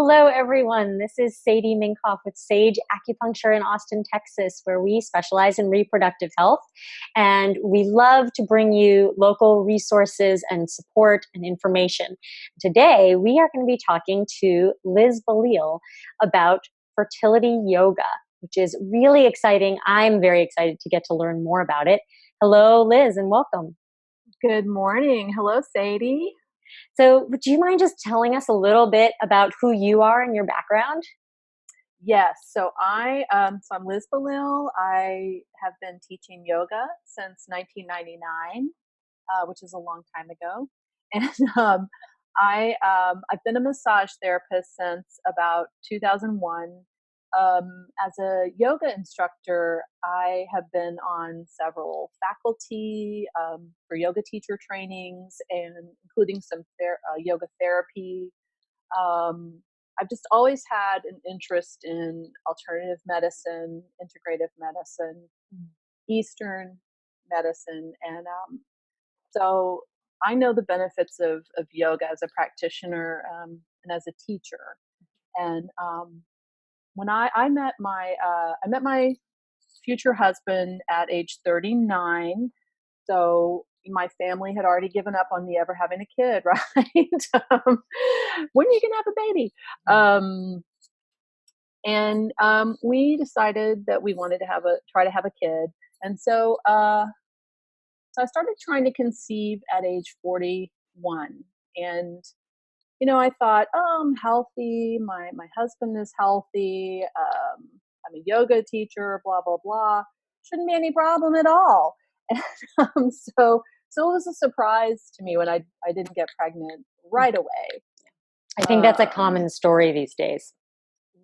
Hello, everyone. This is Sadie Minkoff with Sage Acupuncture in Austin, Texas, where we specialize in reproductive health. And we love to bring you local resources and support and information. Today, we are going to be talking to Liz Belile about fertility yoga, which is really exciting. I'm very excited to get to learn more about it. Hello, Liz, and welcome. Good morning. Hello, Sadie. So, would you mind just telling us a little bit about who you are and your background? Yes, I'm Liz Belile. I have been teaching yoga since 1999, which is a long time ago, and I've been a massage therapist since about 2001. As a yoga instructor, I have been on several faculty for yoga teacher trainings, and including some yoga therapy. I've just always had an interest in alternative medicine, integrative medicine, Eastern medicine, and so I know the benefits of yoga as a practitioner and as a teacher. And when I met my future husband at age 39. So my family had already given up on me ever having a kid, right? When are you gonna have a baby? We decided that we wanted to try to have a kid, and so I started trying to conceive at age 41, and I thought, oh, I'm healthy. My husband is healthy. I'm a yoga teacher. Blah blah blah. Shouldn't be any problem at all. And, so it was a surprise to me when I didn't get pregnant right away. I think that's a Um, common story these days.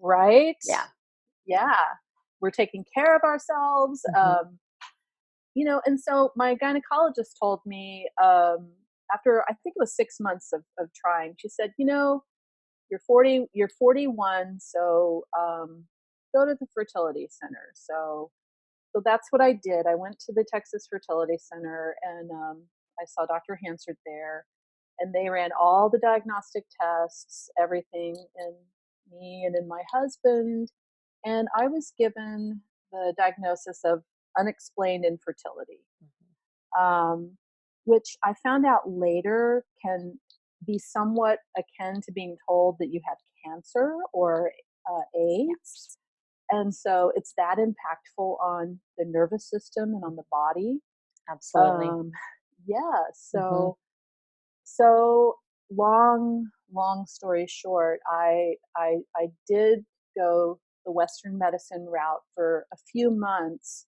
right? Yeah. Yeah. We're taking care of ourselves. Mhm. And so my gynecologist told me after I think it was 6 months of trying, she said, you're 40, you're 41, so go to the fertility center. So that's what I did. I went to the Texas Fertility Center, and I saw Dr. Hansard there, and they ran all the diagnostic tests, everything in me and in my husband, and I was given the diagnosis of unexplained infertility, um, which I found out later can be somewhat akin to being told that you have cancer or AIDS. And so it's that impactful on the nervous system and on the body. Absolutely. Um, yeah. Mhm. So long story short, I did go the Western medicine route for a few months,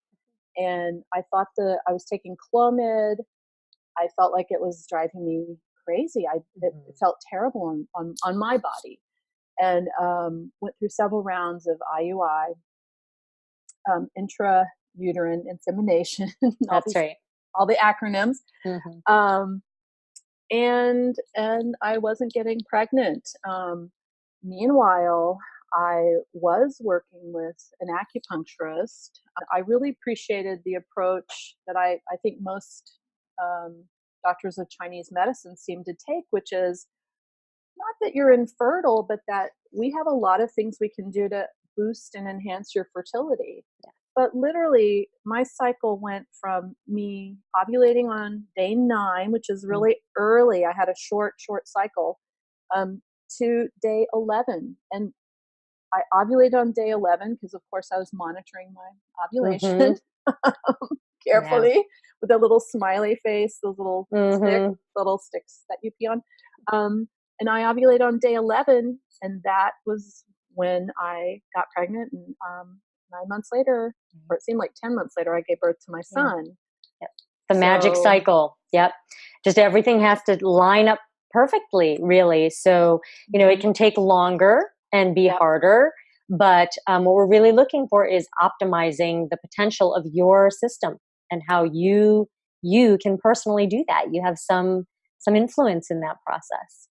and I thought that I was taking Clomid. I felt like it was driving me crazy. It Mhm. felt terrible on my body, and went through several rounds of IUI, intrauterine insemination, That's right. all the acronyms, Mhm. um, and I wasn't getting pregnant. Meanwhile, I was working with an acupuncturist. I really appreciated the approach that I think most doctors of Chinese medicine seem to take, which is not that you're infertile, but that we have a lot of things we can do to boost and enhance your fertility. But literally, my cycle went from me ovulating on day 9, which is Mm. really early. I had a short cycle, um, to day 11. And I ovulated on day 11 because, of course, I was monitoring my ovulation Mhm. Yeah. carefully with a little smiley face, those Mhm. little sticks that you pee on. Um, and I ovulated on day 11, and that was when I got pregnant. And 9 months later, or it seemed like 10 months later, I gave birth to my Yeah. son. Yep. The magic So, cycle. Yep. Just everything has to line up perfectly, really. So, it mhm, can take longer and be yep, harder, but what we're really looking for is optimizing the potential of your system and how you can personally do that. You have some influence in that process.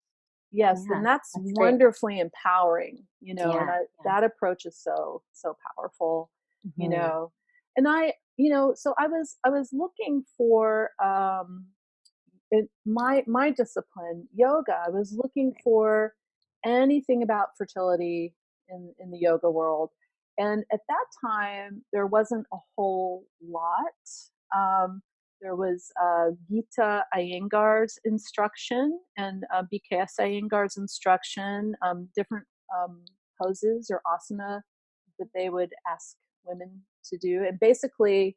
yes, Yeah, and that's that's great. wonderfully empowering, and Yeah. Yeah. that approach is so powerful, you Mhm. know. And so I was looking for my discipline, yoga. I was looking for anything about fertility in the yoga world. And at that time, there wasn't a whole lot. There was Gita Iyengar's instruction and BKS Iyengar's instruction, different poses or asana that they would ask women to do. And basically,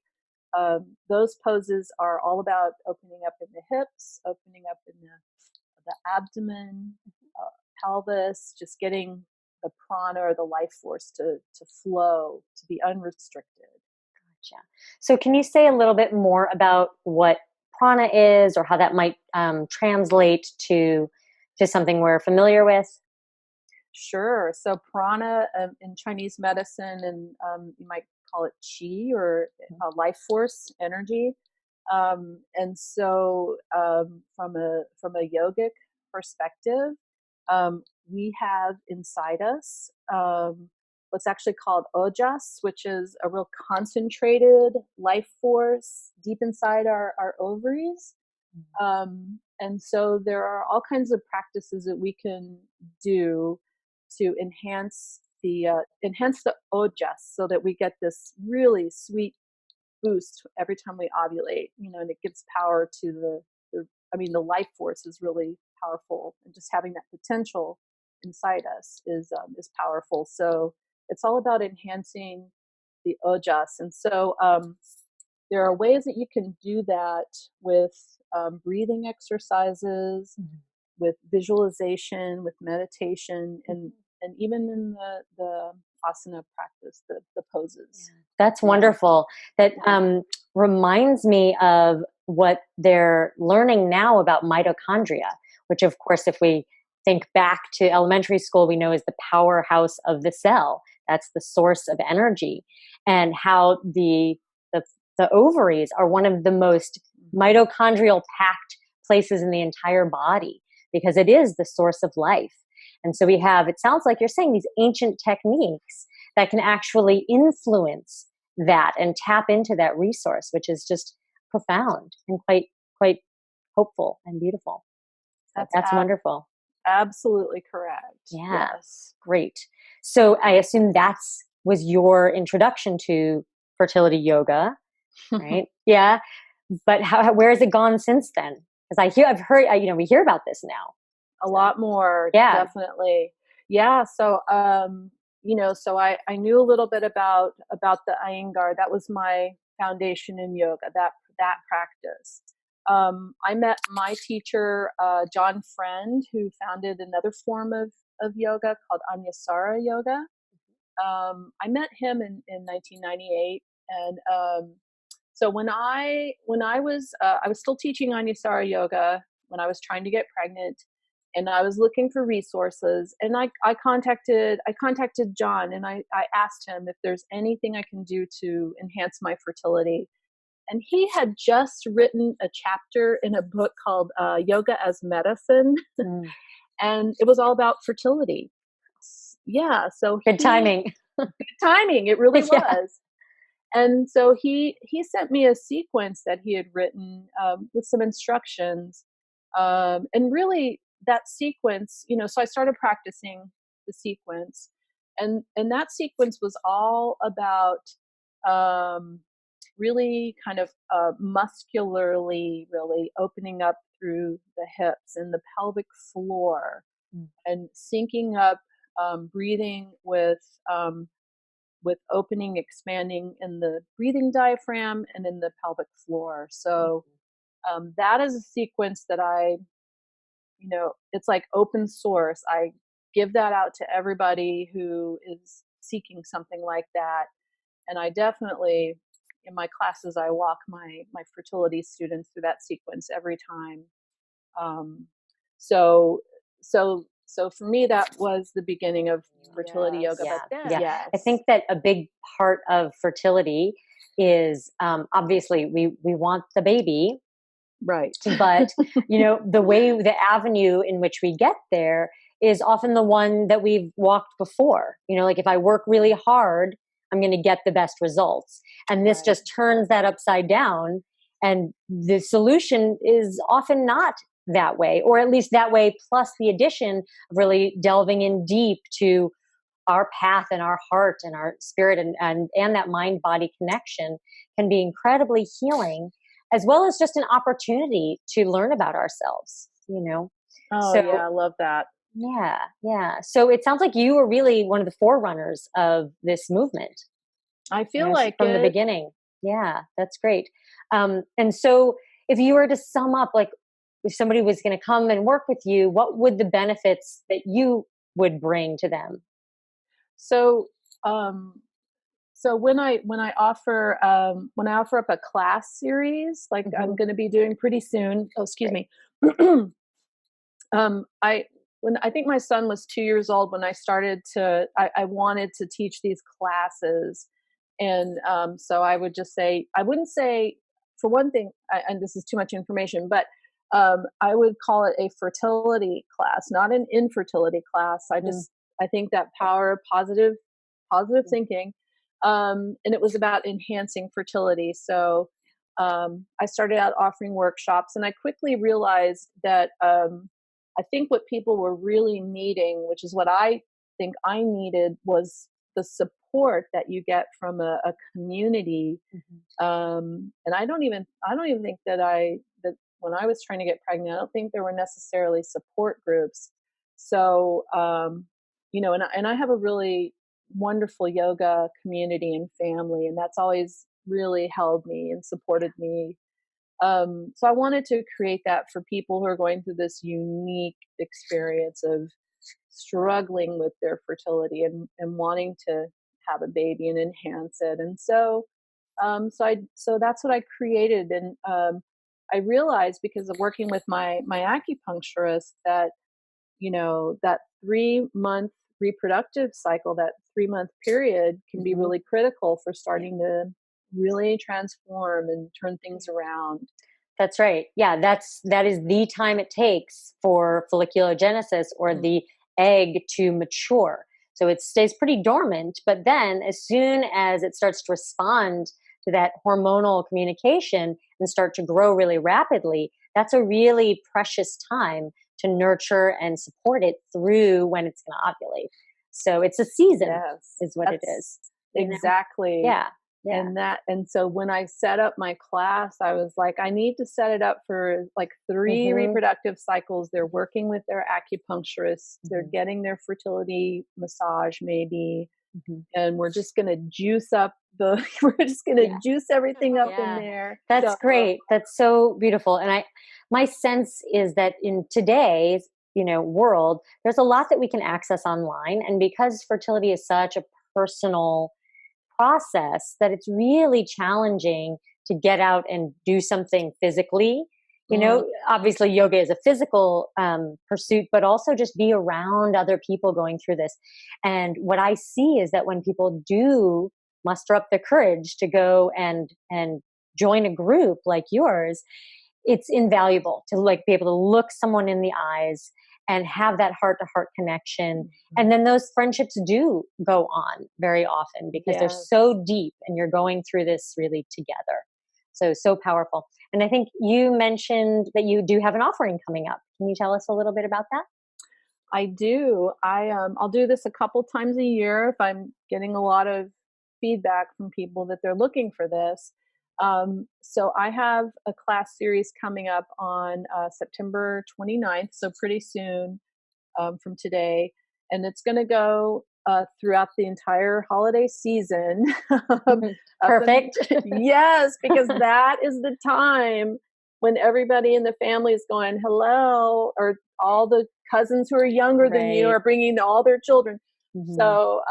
those poses are all about opening up in the hips, opening up in the abdomen, pelvis, just getting the prana or the life force to flow, to be unrestricted. Gotcha. So can you say a little bit more about what prana is, or how that might translate to something we're familiar with? Sure. So prana in Chinese medicine, and you might call it qi or life force, energy. And so from a yogic perspective, we have inside us what's actually called ojas, which is a real concentrated life force deep inside our ovaries. And so there are all kinds of practices that we can do to enhance the ojas, so that we get this really sweet boost every time we ovulate, and it gives power to the life force is really powerful, and just having that potential inside us is powerful. So it's all about enhancing the ojas. And so there are ways that you can do that with breathing exercises, with visualization, with meditation, and even in the asana practice, the poses. Yeah. That's wonderful. That reminds me of what they're learning now about mitochondria, which, of course, if we think back to elementary school, we know is the powerhouse of the cell. That's the source of energy, and how the ovaries are one of the most mitochondrial packed places in the entire body, because it is the source of life. And so we have, it sounds like you're saying, these ancient techniques that can actually influence that and tap into that resource, which is just profound and quite hopeful and beautiful. So that's wonderful. Absolutely correct. Yeah. Yes. Great. So I assume was your introduction to fertility yoga, right? Yeah. But where has it gone since then? Because I've heard, we hear about this now. A lot more. Yeah. Definitely. Yeah. So, so I knew a little bit about the Iyengar. That was my foundation in yoga, that practice. I met my teacher, John Friend, who founded another form of yoga called Anusara Yoga. I met him in 1998, and so when I was still teaching Anusara Yoga when I was trying to get pregnant, and I was looking for resources, and I contacted John, and I asked him if there's anything I can do to enhance my fertility. And he had just written a chapter in a book called Yoga as Medicine, and it was all about fertility. Yeah, so good timing. Good timing, it really was. And so he sent me a sequence that he had written with some instructions, and really that sequence, so I started practicing the sequence, and that sequence was all about really kind of muscularly, really opening up through the hips and the pelvic floor, and syncing up, breathing with opening, expanding in the breathing diaphragm and in the pelvic floor. So that is a sequence that it's like open source. I give that out to everybody who is seeking something like that. And I definitely, in my classes, I walk my fertility students through that sequence every time. So for me, that was the beginning of fertility yoga. Yeah, But then, yeah. I think that a big part of fertility is obviously we want the baby, right? But the avenue in which we get there is often the one that we've walked before. Like if I work really hard, I'm going to get the best results, and this just turns that upside down. And the solution is often not that way, or at least that way, plus the addition of really delving in deep to our path and our heart and our spirit, and that mind body connection can be incredibly healing, as well as just an opportunity to learn about ourselves, you know. Oh yeah, So I love that. yeah, yeah. So it sounds like you were really one of the forerunners of this movement, I you feel know, like from the it. beginning. Yeah, that's great. And so if you were to sum up, like, if somebody was going to come and work with you, what would the benefits that you would bring to them? So, um, so when I offer up a class series, like I'm Hmm. going to be doing pretty soon. Oh, excuse Great. me. I when I think my son was 2 years old when I started to. I wanted to teach these classes, and so I would just say I wouldn't say for one thing, and this is too much information, but I would call it a fertility class, not an infertility class. Mm. I think that power of positive thinking, and it was about enhancing fertility. So I started out offering workshops, and I quickly realized that I think what people were really needing, which is what I think I needed, was the support that you get from a community. Mhm. And I don't even think that when I was trying to get pregnant, I don't think there were necessarily support groups. So, and I have a really wonderful yoga community and family, and that's always really held me and supported me. So I wanted to create that for people who are going through this unique experience of struggling with their fertility and wanting to have a baby and enhance it. And so that's what I created. And I realized, because of working with my acupuncturist, that that 3 month reproductive cycle, that 3 month period, can be Mhm. really critical for starting to really transform and turn things around. That's right. Yeah, that is the time it takes for folliculogenesis, or Mhm. the egg to mature. So it stays pretty dormant, but then as soon as it starts to respond to that hormonal communication and start to grow really rapidly, that's a really precious time to nurture and support it through when it's going to ovulate. So it's a season, Yes, is what it that's is. You know? exactly. Yeah. Yeah. And so when I set up my class, I was like, I need to set it up for like 3 Hmm. reproductive cycles. They're working with their acupuncturist, they're Hmm. getting their fertility massage maybe, Hmm. and we're just going to juice up the we're just going to Yeah. juice everything up in Yeah, there. that's So, great. That's so beautiful. And my sense is that in today's, world, there's a lot that we can access online. And because fertility is such a personal process, that it's really challenging to get out and do something physically. mm, Obviously, yoga is a physical pursuit, but also just be around other people going through this. And what I see is that when people do muster up the courage to go and join a group like yours, it's invaluable to, like, be able to look someone in the eyes and have that heart to heart connection. mhm. And then those friendships do go on very often because they're Yes, so deep and you're going through this really together. So powerful. And I think you mentioned that you do have an offering coming up. Can you tell us a little bit about that? I do. I'll do this a couple times a year if I'm getting a lot of feedback from people that they're looking for this. So I have a class series coming up on September 29th, so pretty soon, from today, and it's going to go throughout the entire holiday season. Up and, Perfect. yes, because that is the time when everybody in the family is going hello, or all the cousins who are younger than you Right. are bringing all their children. Hmm. So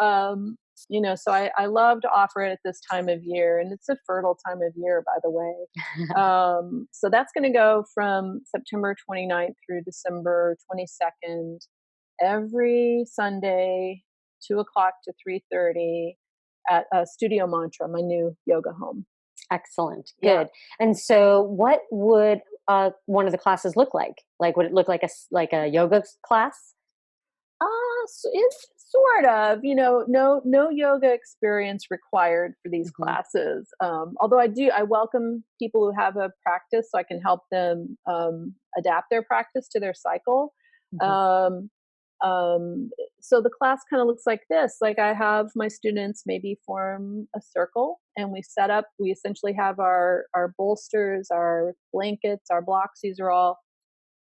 so I love to offer it at this time of year, and it's a fertile time of year, by the way. So that's going to go from September 29th through December 22nd, every Sunday, 2 o'clock to 3:30, at Studio Mantra, my new yoga home. Excellent. Yeah. Good. And so what would one of the classes look like? Like, would it look like like a yoga class? Uh, so it, Sort of, no yoga experience required for these Hmm. classes. Although I welcome people who have a practice so I can help them adapt their practice to their cycle. Hmm. Um, so the class kind of looks like this. Like I have my students maybe form a circle and we essentially have our bolsters, our blankets, our blocks. These are all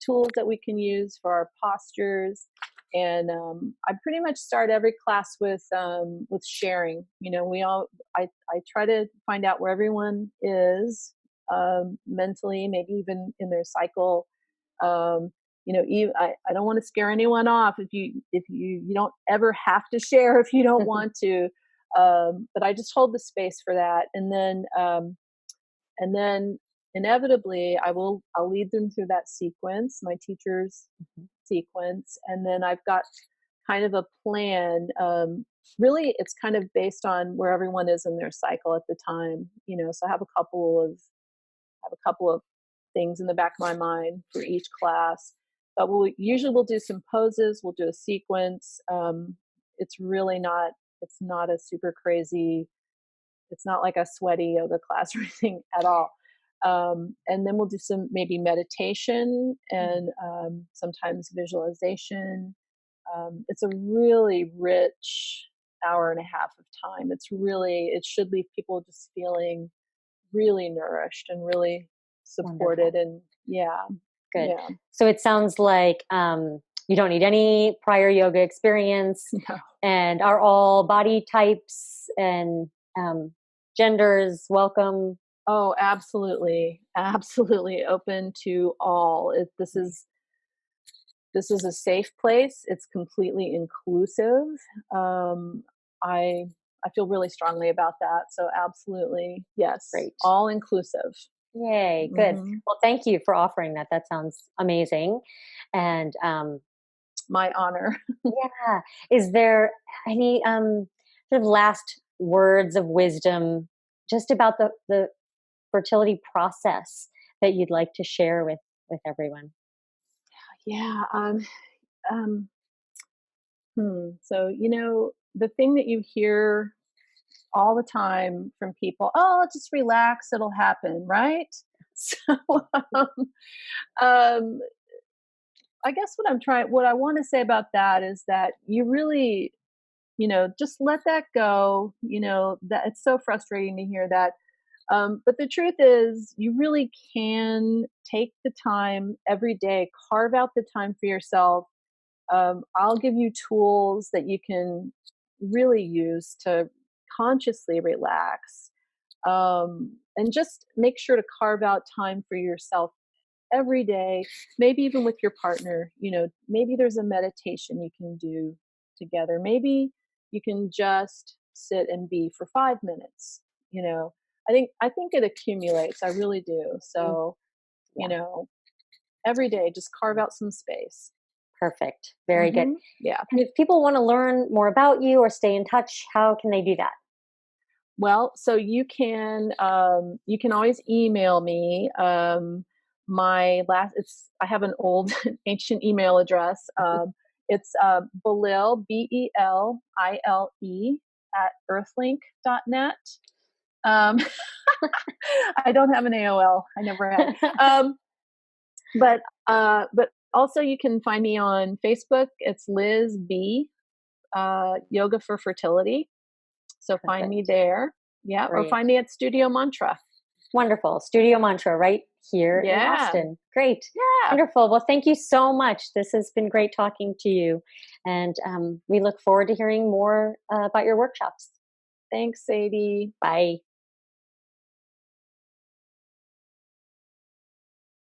tools that we can use for our postures. And I pretty much start every class with sharing. I try to find out where everyone is mentally, maybe even in their cycle. Um, I don't want to scare anyone off. If you don't ever have to share if you don't want to. But I just hold the space for that, and then inevitably I'll lead them through that sequence, my teacher's sequence, and then I've got kind of a plan. Really it's kind of based on where everyone is in their cycle at the time, so I have a couple of things in the back of my mind for each class. But we'll do some poses, we'll do a sequence. It's not a super crazy, it's not like a sweaty yoga class or anything at all. And then we'll do some maybe meditation and sometimes visualization. It's a really rich hour and a half of time. It should leave people just feeling really nourished and really supported. Wonderful. And yeah, Good. yeah. So it sounds like you don't need any prior yoga experience, No. and are all body types and genders welcome? Oh, absolutely. Absolutely open to all. This is a safe place. It's completely inclusive. Um, I I feel really strongly about that. So absolutely, yes, Great. all inclusive. Yay, good. Hmm. Well, thank you for offering that. That sounds amazing. And My honor. yeah, is there any sort of last words of wisdom just about the fertility process that you'd like to share with everyone? Yeah. Um, So the thing that you hear all the time from people, oh, just relax, it'll happen, right? So um, um, I guess what I want to say about that is that you really, just let that go. That it's so frustrating to hear that. But the truth is, you really can take the time every day, carve out the time for yourself. I'll give you tools that you can really use to consciously relax, and just make sure to carve out time for yourself every day, maybe even with your partner. Maybe there's a meditation you can do together. Maybe you can just sit and be for 5 minutes. You know, I think it accumulates. I really do. Mm, So, you yeah, know, every day, just carve out some space. perfect. Very good. Yeah. And if people want to learn more about you or stay in touch, how can they do that? Well, so you can always email me. My last it's I have an old ancient email address. It's Belile, Belile at earthlink.net. Um, I don't have an AOL. I never had. Um, but also you can find me on Facebook. It's Liz B. Yoga for Fertility. So find me Perfect. there. Yeah, or Great. find me at Studio Mantra. Wonderful. Studio Mantra right here in Yeah. Austin. Great. Yeah. Wonderful. Well, thank you so much. This has been great talking to you. And we look forward to hearing more about your workshops. Thanks, Sadie. Bye.